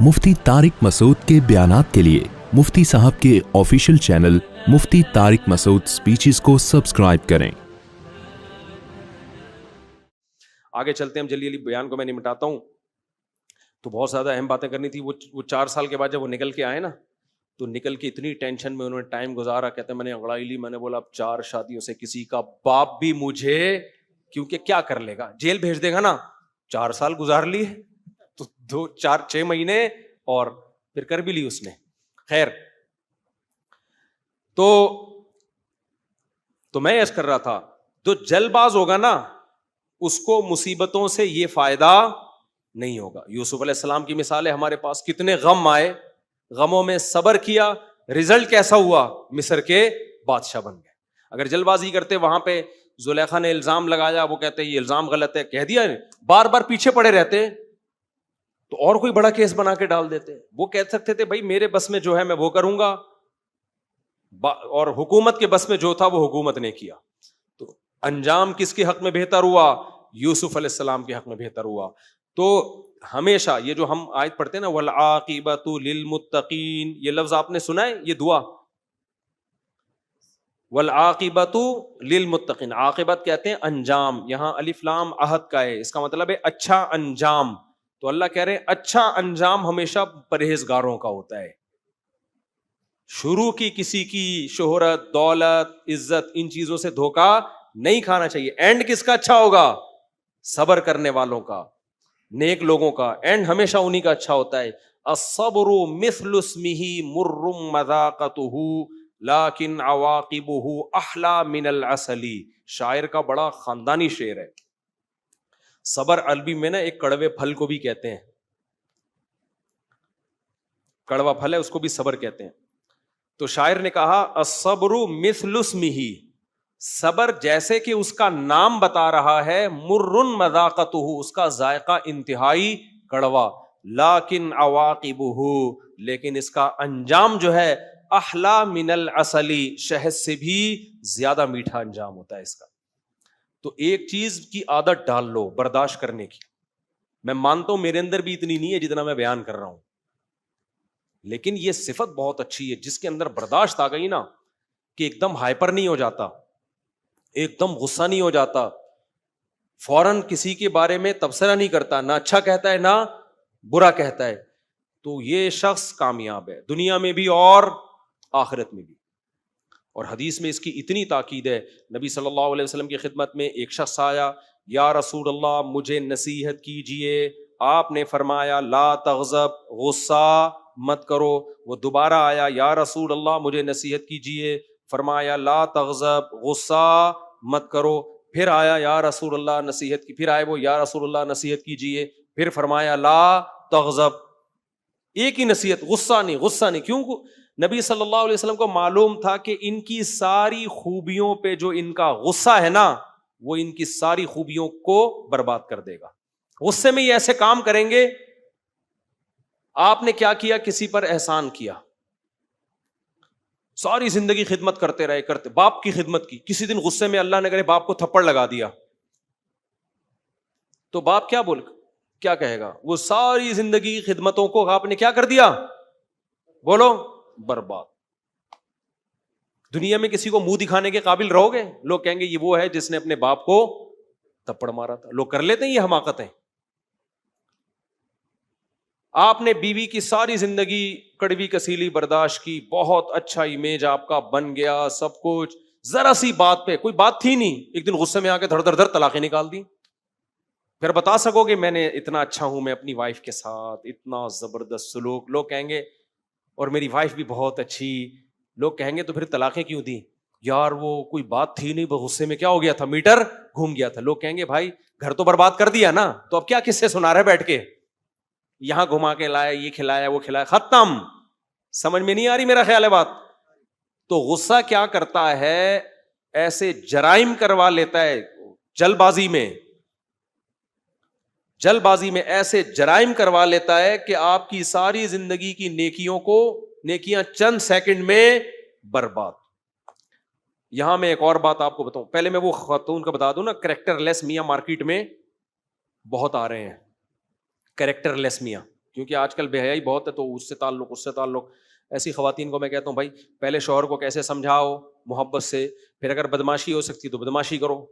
मुफ्ती तारिक मसूद के बयानात के लिए मुफ्ती साहब के ऑफिशियल चैनल मुफ्ती तारिक मसूद स्पीचेस को सब्सक्राइब करें। आगे चलते हैं, हम जल्दी जल्दी बयान को मैं निपटाता हूँ। तो बहुत ज़्यादा अहम बातें करनी थी। वो 4 साल के बाद जब वो निकल के आए ना, तो निकल के इतनी टेंशन में उन्होंने टाइम गुजारा। कहते हैं मैंने अंगड़ाई ली, मैंने बोला अब 4 शादियों से किसी का बाप भी मुझे, क्योंकि क्या कर लेगा, जेल भेज देगा ना। 4 साल गुजार लिए तो 2-4-6 महीने और फिर कर भी ली उसने। खैर, तो मैं ऐसा कर रहा था, जो जल्दबाज होगा ना उसको मुसीबतों से ये फायदा नहीं होगा। यूसुफ अलैहिस्सलाम की मिसाल है हमारे पास। कितने गम आए, गमों में सब्र किया, रिजल्ट कैसा हुआ, मिस्र के बादशाह बन गए। अगर जल्दबाजी करते, वहां पे जुलेखा ने इल्जाम लगाया, वो कहते ये इल्जाम गलत है, कह दिया, बार बार पीछे पड़े रहते तो और कोई बड़ा केस बना के डाल देते। वो कह सकते थे भाई मेरे बस में जो है मैं वो करूंगा, और हुकूमत के बस में जो था वो हुकूमत ने किया। तो अंजाम किसके हक में बेहतर हुआ? यूसुफ अलैहिस्सलाम के हक में बेहतर हुआ। तो हमेशा ये जो हम आयत पढ़ते हैं ना, वल आक़िबतु लिल मुत्तकीन, ये लफ्ज आपने सुना है, ये दुआ वल आक़िबतु लिल मुत्तकीन। आक़िबत कहते हैं अंजाम, यहां अलिफ लाम अहद का है, इसका मतलब है अच्छा अंजाम। तो अल्लाह कह रहे हैं अच्छा अंजाम हमेशा परहेजगारों का होता है। शुरू की किसी की शोहरत, दौलत, इज्जत, इन चीजों से धोखा नहीं खाना चाहिए। एंड किसका अच्छा होगा? सबर करने वालों का, नेक लोगों का एंड हमेशा उन्हीं का अच्छा होता है। अस्सब्रु मिस्लु इस्मिही मुर्रुम मज़ाक़तुहु लाकिन अवाक़िबुहु अहला मिनल असली। शायर का बड़ा खानदानी शेर है। सबर अरबी में ना एक कड़वे फल को भी कहते हैं, कड़वा फल है उसको भी सबर कहते हैं। तो शायर ने कहा अस्सब्रु मिस्लु इस्मिही, सबर जैसे कि उसका नाम बता रहा है, मुर्रुन मज़ाक़तुहु, उसका जायका इंतहाई कड़वा, लाकिन अवाक़िबुहु, लेकिन इसका अंजाम जो है अहला मिनल असली, शहद से भी ज्यादा मीठा अंजाम होता है इसका। तो एक चीज की आदत डाल लो बर्दाश्त करने की। मैं मानता हूं मेरे अंदर भी इतनी नहीं है जितना मैं बयान कर रहा हूं, लेकिन यह सिफत बहुत अच्छी है जिसके अंदर बर्दाश्त आ गई ना, कि एकदम हाइपर नहीं हो जाता, एकदम गुस्सा नहीं हो जाता, फौरन किसी के बारे में तबसरा नहीं करता, ना अच्छा कहता है ना बुरा कहता है। तो ये शख्स कामयाब है दुनिया में भी और आखिरत में भी। और हदीस में इसकी इतनी ताकीद है। नबी सल्लल्लाहु अलैहि वसल्लम की खिदमत में एक शख्स आया, या रसूल अल्लाह मुझे नसीहत कीजिए। आपने फरमाया ला तग़ज़ब, गुस्सा मत करो। वो दोबारा आया, या रसूल अल्लाह मुझे नसीहत कीजिए। फरमाया ला तग़ज़ब, गुस्सा मत करो। फिर आया, या रसूल अल्लाह नसीहत की। फिर आए वो, या रसूल अल्लाह नसीहत कीजिए। फिर फरमाया ला तग़ज़ब। एक ही नसीहत, गुस्सा नहीं, गुस्सा नहीं। क्यों? नबी सल्लल्लाहु अलैहि वसल्लम को मालूम था कि इनकी सारी खूबियों पे जो इनका गुस्सा है ना, वो इनकी सारी खूबियों को बर्बाद कर देगा। गुस्से में ये ऐसे काम करेंगे। आपने क्या किया? किसी पर एहसान किया, सारी जिंदगी खिदमत करते रहे, बाप की खिदमत की। किसी दिन गुस्से में अल्लाह ने करे बाप को थप्पड़ लगा दिया, तो बाप क्या कहेगा? वो सारी जिंदगी खिदमतों को आपने क्या कर दिया? बोलो, बर्बाद। दुनिया में किसी को मुंह दिखाने के काबिल रहोगे? लोग कहेंगे ये वो है जिसने अपने बाप को थप्पड़ मारा था। लोग कर लेते हैं ये हमाकतें। आपने बीवी की सारी जिंदगी कड़वी कसीली बर्दाश्त की, बहुत अच्छा इमेज आपका बन गया, सब कुछ। जरा सी बात पे, कोई बात थी नहीं, एक दिन गुस्से में आके धड़ धड़ धड़ तलाकें निकाल दी। फिर बता सकोगे मैंने इतना अच्छा हूं, मैं अपनी वाइफ के साथ इतना जबरदस्त सलूक। लोग कहेंगे और मेरी वाइफ भी बहुत अच्छी। लोग कहेंगे तो फिर तलाकें क्यों दी? यार वो कोई बात थी नहीं, गुस्से में क्या हो गया था, मीटर घूम गया था। लोग कहेंगे भाई घर तो बर्बाद कर दिया ना, तो अब क्या किससे सुना रहे बैठ के, यहां घुमा के लाया, ये खिलाया, वो खिलाया, खत्म। समझ में नहीं आ रही मेरा ख्याल है बात? तो गुस्सा क्या करता है, ऐसे जराइम करवा लेता है। जल्दबाजी में ऐसे जराइम करवा लेता है कि आपकी सारी जिंदगी की नेकियां चंद सेकंड में बर्बाद। यहां मैं एक और बात आपको बताऊं, पहले मैं वो खातून का बता दूं ना, कैरेक्टरलेस मियां मार्केट में बहुत आ रहे हैं। कैरेक्टरलेस मियां, کیونکہ آج کل بے حیائی بہت ہے، تو اس سے تعلق. ایسی خواتین کو میں کہتا ہوں بھائی پہلے شوہر کو کیسے سمجھاؤ محبت سے، پھر اگر بدماشی ہو سکتی تو بدماشی کرو.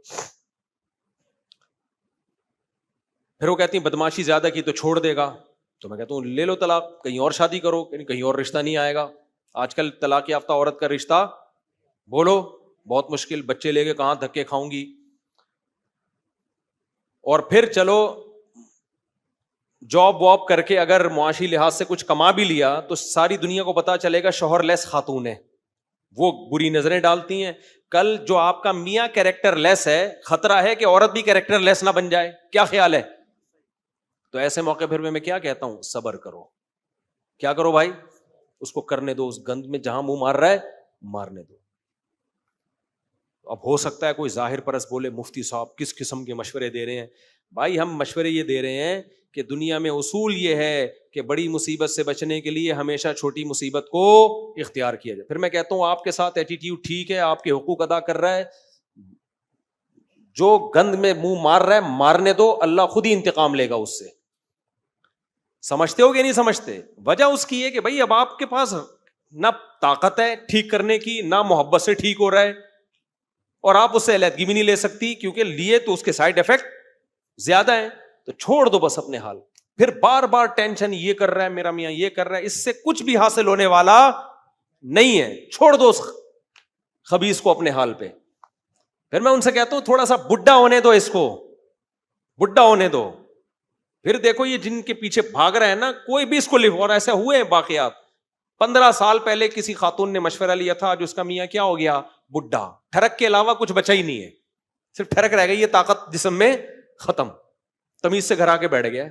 پھر وہ کہتی ہیں بدماشی زیادہ کی تو چھوڑ دے گا، تو میں کہتا ہوں لے لو طلاق، کہیں اور شادی کرو، کہیں اور رشتہ نہیں آئے گا. آج کل طلاق یافتہ عورت کا رشتہ بولو بہت مشکل، بچے لے کے کہاں دھکے کھاؤں گی. اور پھر چلو جاب واب کر کے اگر معاشی لحاظ سے کچھ کما بھی لیا تو ساری دنیا کو پتا چلے گا شوہر لیس خاتون ہے، وہ بری نظریں ڈالتی ہیں. کل جو آپ کا میاں کیریکٹر لیس ہے، خطرہ ہے کہ عورت بھی کیریکٹر لیس نہ بن جائے. کیا خیال ہے؟ تو ایسے موقع پھر میں کیا کہتا ہوں، صبر کرو. کیا کرو بھائی؟ اس کو کرنے دو، اس گند میں جہاں منہ مار رہا ہے مارنے دو. اب ہو سکتا ہے کوئی ظاہر پرست بولے مفتی صاحب کس قسم کے مشورے دے رہے ہیں. بھائی ہم مشورے یہ دے رہے ہیں کہ دنیا میں اصول یہ ہے کہ بڑی مصیبت سے بچنے کے لیے ہمیشہ چھوٹی مصیبت کو اختیار کیا جائے. پھر میں کہتا ہوں آپ کے ساتھ ایٹیٹیوڈ ٹھیک ہے، آپ کے حقوق ادا کر رہا ہے، جو گند میں منہ مار رہا ہے مارنے دو، اللہ خود ہی انتقام لے گا اس سے. سمجھتے ہو کہ نہیں سمجھتے؟ وجہ اس کی ہے کہ بھائی اب آپ کے پاس نہ طاقت ہے ٹھیک کرنے کی، نہ محبت سے ٹھیک ہو رہا ہے، اور آپ اس سے علیحدگی بھی نہیں لے سکتی کیونکہ لیے تو اس کے سائڈ افیکٹ زیادہ ہیں. تو چھوڑ دو بس اپنے حال. پھر بار بار ٹینشن یہ کر رہا ہے میرا میاں، یہ کر رہا ہے، اس سے کچھ بھی حاصل ہونے والا نہیں ہے. چھوڑ دو اس خبیث کو اپنے حال پہ. پھر میں ان سے کہتا ہوں تھوڑا سا بڈھا ہونے دو، اس کو بڈھا ہونے دو. پھر دیکھو یہ جن کے پیچھے بھاگ رہے ہیں نا، کوئی بھی اس کو لکھ، اور ایسے ہوئے ہیں واقعات. 15 سال پہلے کسی خاتون نے مشورہ لیا تھا، جو اس کا میاں کیا ہو گیا، بڈھا. ٹھرک کے علاوہ کچھ بچا ہی نہیں ہے، صرف ٹھرک رہ گئی، یہ طاقت جسم میں ختم. تمیز سے گھر آ کے بیٹھ گیا.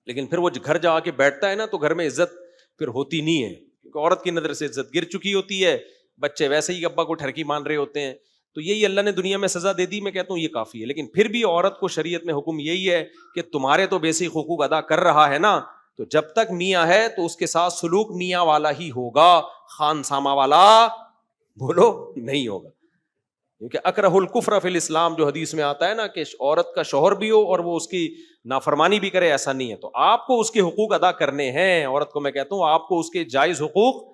لیکن پھر وہ گھر جا کے بیٹھتا ہے نا تو گھر میں عزت پھر ہوتی نہیں ہے، کیونکہ عورت کی نظر سے عزت گر چکی ہوتی ہے. بچے ویسے ہی ابا کو ٹھرکی مان رہے ہوتے ہیں. تو یہی اللہ نے دنیا میں سزا دے دی. میں کہتا ہوں یہ کافی ہے. لیکن پھر بھی عورت کو شریعت میں حکم یہی ہے کہ تمہارے تو بیسک حقوق ادا کر رہا ہے نا، تو جب تک میاں ہے تو اس کے ساتھ سلوک میاں والا ہی ہوگا، خان سامہ والا بولو نہیں ہوگا. کیونکہ اکرہ الکفر فی الاسلام جو حدیث میں آتا ہے نا کہ عورت کا شوہر بھی ہو اور وہ اس کی نافرمانی بھی کرے، ایسا نہیں ہے. تو آپ کو اس کے حقوق ادا کرنے ہیں. عورت کو میں کہتا ہوں آپ کو اس کے جائز حقوق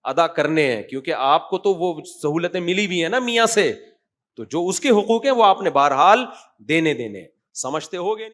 ادا کرنے ہیں، کیونکہ آپ کو تو وہ سہولتیں ملی بھی ہیں نا میاں سے، تو جو اس کے حقوق ہیں وہ آپ نے بہرحال دینے. سمجھتے ہوگے؟